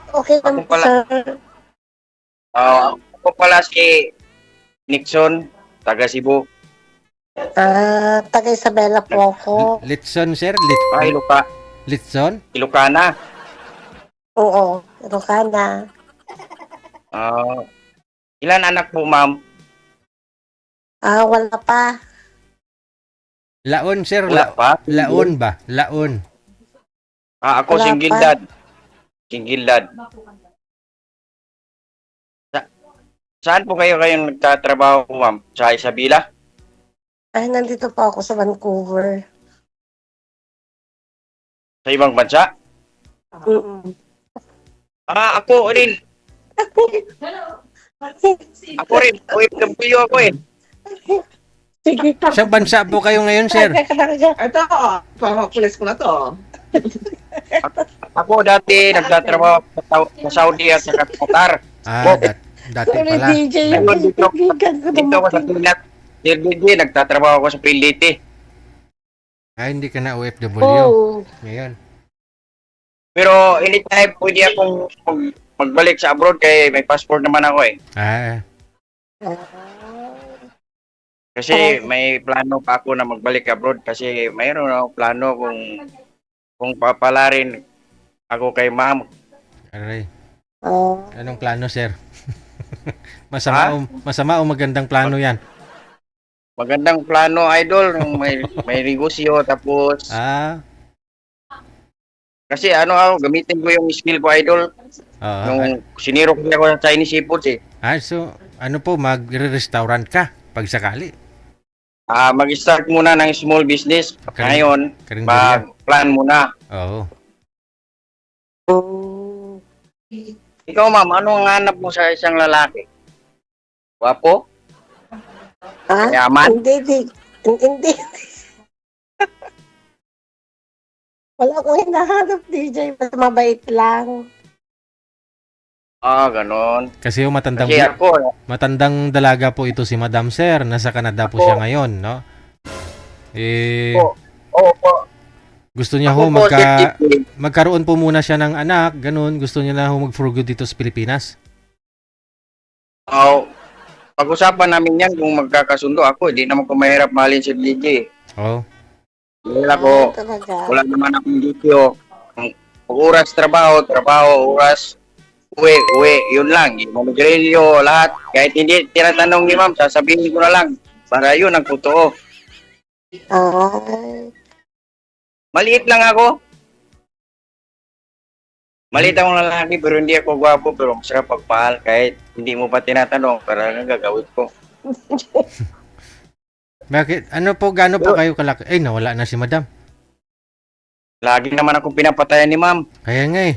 Okay lang Ako po, pala, sir. ako pala si Nixon, taga Cebu. Taga Isabela po Nag, ako. Litson, sir? Litson? Ilocana. Oo, Ilocana. Ah, ilan anak po, ma'am? Wala pa. Laon, sir. Wala pa? Laon ba? Laon. Ako Wala single pa. dad. Single dad. Saan po kayong nagtatrabaho, ma'am? Sa Isabela? Nandito po ako sa Vancouver. Sa ibang bansa? Mm-mm. Ako rin. Ako rin. OFW ako eh. Sige. Sa bansa po kayo ngayon, sir? Ito, pulis ko na to. Ako dati nagtatrabaho sa Saudi at sa Qatar. Dati Sorry, pala. DJ. Ayun, dito- Kaibigan ko Dito ako sa dumating. Pilat. Sir, nagtatrabaho ako sa Piliti. Hindi ka na OFW. Oo. Ngayon. Pero anytime pwede akong magbalik sa abroad kaya may passport naman ako eh. Ah, Kasi may plano pa ako na magbalik abroad kasi mayroon akong plano kung papalarin ako kay ma'am. Aray. ah, Anong plano, sir? Masama o magandang plano yan? Magandang plano, idol. May negosyo tapos kasi gamitin ko yung skill ko, idol. Yung siniro ko ako sa Chinese seafoods eh. So, ano po, magre-restaurant ka pag sakali? Mag-start muna ng small business. Ngayon, Karinderya. mag-plan muna. Oo. mm. Ikaw, ma'am, ano ang hanap mo sa isang lalaki? Wapo? Yaman? Hindi. Wala akong hinahanap, DJ. Basta mabait lang. Ganon. Kasi yung Kasi ako, matandang dalaga po ito si Madam Sir. Nasa Canada po Ako. siya ngayon, no? po. Gusto niya Ako ho po, Sir Jeffrey. magkaroon po muna siya ng anak, ganun. Gusto niya na ho mag-for good dito sa Pilipinas. Pag-usapan namin yan kung magkakasundo ako. Hindi naman ko mahirap mahalin si DJ. Oo. Wala ko. Talaga. Wala naman akong dito. Oras trabaho, oras uwi. Yun lang. Mamigrilyo, lahat. Kahit hindi tinatanong ni ma'am, sasabihin ko na lang. Para yun ang totoo. Ay. Maliit lang ako. Maliit akong lalaki pero hindi ako gwapo pero masarap pagpahal kahit hindi mo pa tinatanong para lang gagawin ko. Bakit? Ano po, gaano po kayo kalaki? Nawala na si Madam. Lagi naman akong pinapatayan ni ma'am. Kaya nga eh.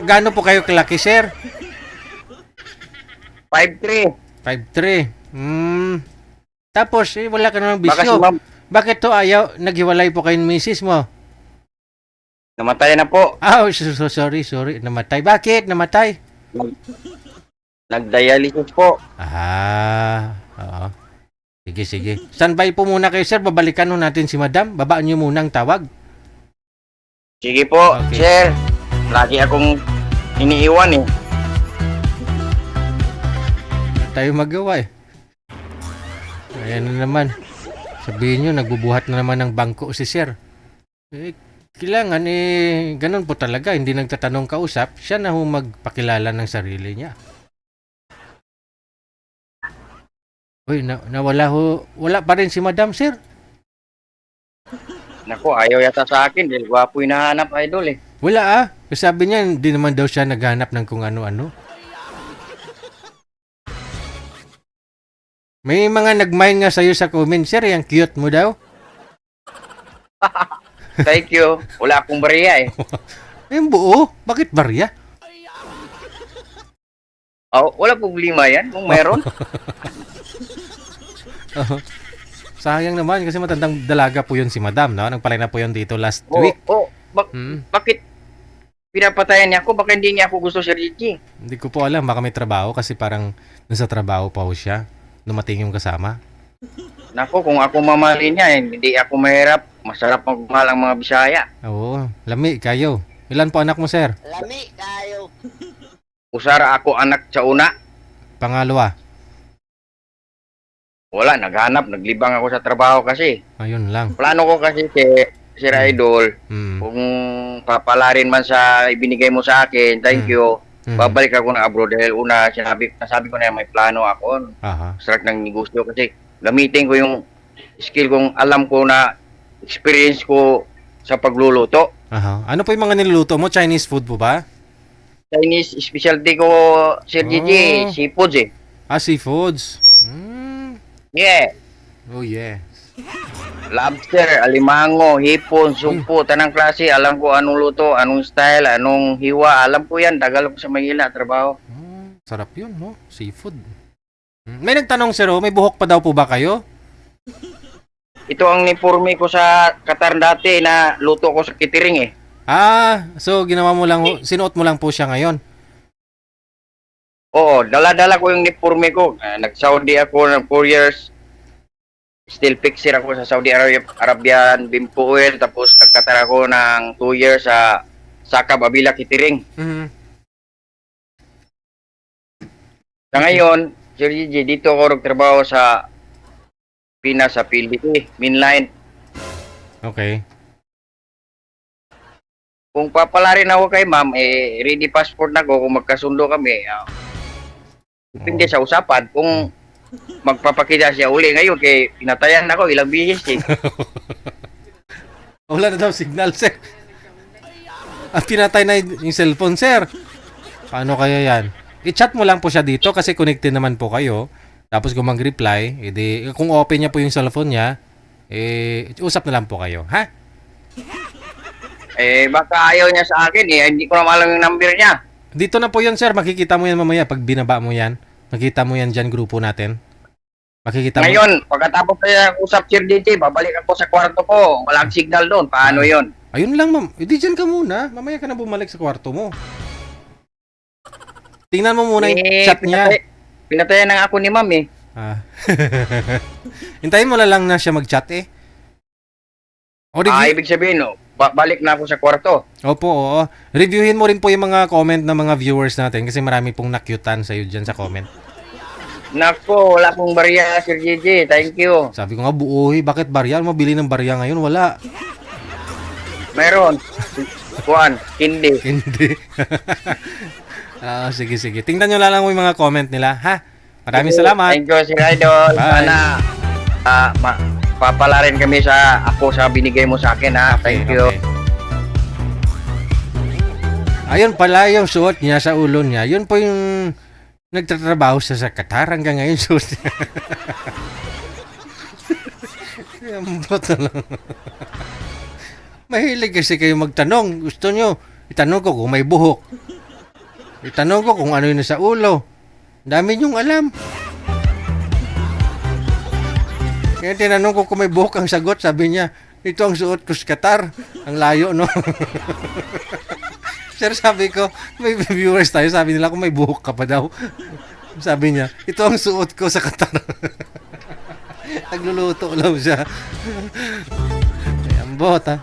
Gaano po kayo kalaki, sir? 5'3". 5'3". Tapos, wala ka namang Baka si bisyo. ma'am Bakit to naghiwalay po kayo ng misis mo? namatay na po. Sorry. Namatay. Bakit? Namatay? Nag-dialysis po. Oo. Sige. Standby po muna kayo, sir. Babalikan ho natin si Madam. Babaan nyo muna ang tawag. Sige po, Okay. sir. Lagi akong iniiwan eh. Wala tayo magawa eh. Ayan na naman. Sabihin nyo, nagbubuhat na naman ng bangko si sir. Kailangan ganun po talaga. Hindi nagtatanong kausap. Siya na ho magpakilala ng sarili niya. Uy, nawala ho. Wala pa rin si Madam, sir. Naku, ayaw yata sa akin dahil gwapo hinahanap, idol eh. Wala Kasi sabi niya, hindi naman daw siya naghanap ng kung ano-ano. May mga nag-mine nga sa'yo sa comment, sir. Yung cute mo daw. Thank you. Wala akong bariya eh. Yung buo. Bakit barya? Wala problema yan kung meron. Sayang naman kasi matandang dalaga po yun si Madam, no? Nagpalay na po yun dito last week. Bakit pinapatayan niya ako? Baka hindi niya ako gusto si Richie. Hindi ko po alam, baka may trabaho kasi parang nasa trabaho pa ho siya. Dumating yung kasama. Naku, kung ako mamahalin niya, hindi ako mahirap. Masarap magmahal ang mga Bisaya. Oo, lami kayo. Ilan po anak mo, sir? Usara ako anak sa una. Pangalawa. Wala, naghanap, naglibang ako sa trabaho kasi. Ayun lang. Plano ko kasi Sir Idol, Mm. kung papalarin man sa ibinigay mo sa akin, thank you. Mm. Babalik ako ng abroad dahil una, nasabi ko na may plano ako. Aha. Start ng negosyo kasi gamitin ko yung skill kong alam ko na experience ko sa pagluluto. Aha. Ano po yung mga niluluto mo? Chinese food po ba? Chinese specialty ko, Sir Gigi, Oh. seafoods eh. Seafoods. Yeah. Oh, yeah. Lobster, alimango, hipon, sumpo, tanang klase. Alam ko anong luto, anong style, anong hiwa. Alam ko yan. Tagal ko sa Manila, trabaho. Sarap yun, no? Seafood. May nagtanong, sir, may buhok pa daw po ba kayo? Ito ang niporme ko sa Qatar dati na luto ko sa catering eh. So ginawa mo lang, sinuot mo lang po siya ngayon. Oo, dala-dala ko yung niporme ko. Nag-Saudi ako ng 4 years. Still fixer ako sa Saudi Arabian Bimpo Oil. Tapos nagkatar ako ng 2 years sa Saka Babila Catering. Sa ngayon, Sir Gigi, dito ako nagtrabaho sa Pinas sa PLDT, mainline. Okay. Kung papalarin ako kay ma'am, ready passport na ko kung magkasundo kami. Depende sa usapan. Kung magpapakita siya uli ngayon, kay pinatayan ako ilang bisis eh. Wala na daw signal, sir. Pinatay na yung cellphone, sir. Paano kaya yan? I-chat mo lang po siya dito kasi connected naman po kayo. Tapos kung mag-reply, edi, kung open niya po yung cellphone niya, usap na lang po kayo, ha? Baka ayaw niya sa akin eh. Hindi ko na malam yung number niya. Dito na po yun, sir. Makikita mo yan mamaya pag binaba mo yan. Makikita mo yan dyan, grupo natin. Makikita mo. Ngayon, pagkatapos na usap Sir DJ, babalik ako sa kwarto ko. Walang signal doon. Paano yon? Ayun lang, ma'am. Edi dyan ka muna. Mamaya ka na bumalik sa kwarto mo. Tingnan mo muna yung chat niya. Pinatayan ng ako ni ma'am eh. Hintayin mo na lang na siya mag-chat eh. O, Ibig sabihin, no, balik na ako sa kwarto. Opo, oo. Reviewin mo rin po yung mga comment ng mga viewers natin kasi marami pong nakyutan sa'yo dyan sa comment. Nako, wala pong barya, Sir JJ. Thank you. Sabi ko nga, buoy, bakit barya? Mabili ng barya ngayon? Wala. Mayroon. Kuan, hindi. Hindi. Sige, sige. Tingnan nyo lang yung mga comment nila, ha? Maraming salamat. Thank you, Sir Idol. Bye. Sana papala rin kami sa binigay mo sa akin, ha? Thank you. Okay. Ayun pala yung suot niya sa ulo niya. Yun po yung nagtatrabaho siya sa Qatar hanggang ngayon suot niya. Ambot na lang. Mahilig kasi kayo magtanong. Gusto nyo, itanong ko kung may buhok. Itanong ko kung ano yun sa ulo. Dami nyong alam. Kaya tinanong ko kung may buhok ang sagot. Sabi niya, ito ang suot ko sa Qatar. Ang layo, no? Sir, sabi ko, may viewers tayo. Sabi nila kung may buhok ka pa daw. Sabi niya, ito ang suot ko sa Qatar. Nagluluto lang siya. Ay, ambot, ha?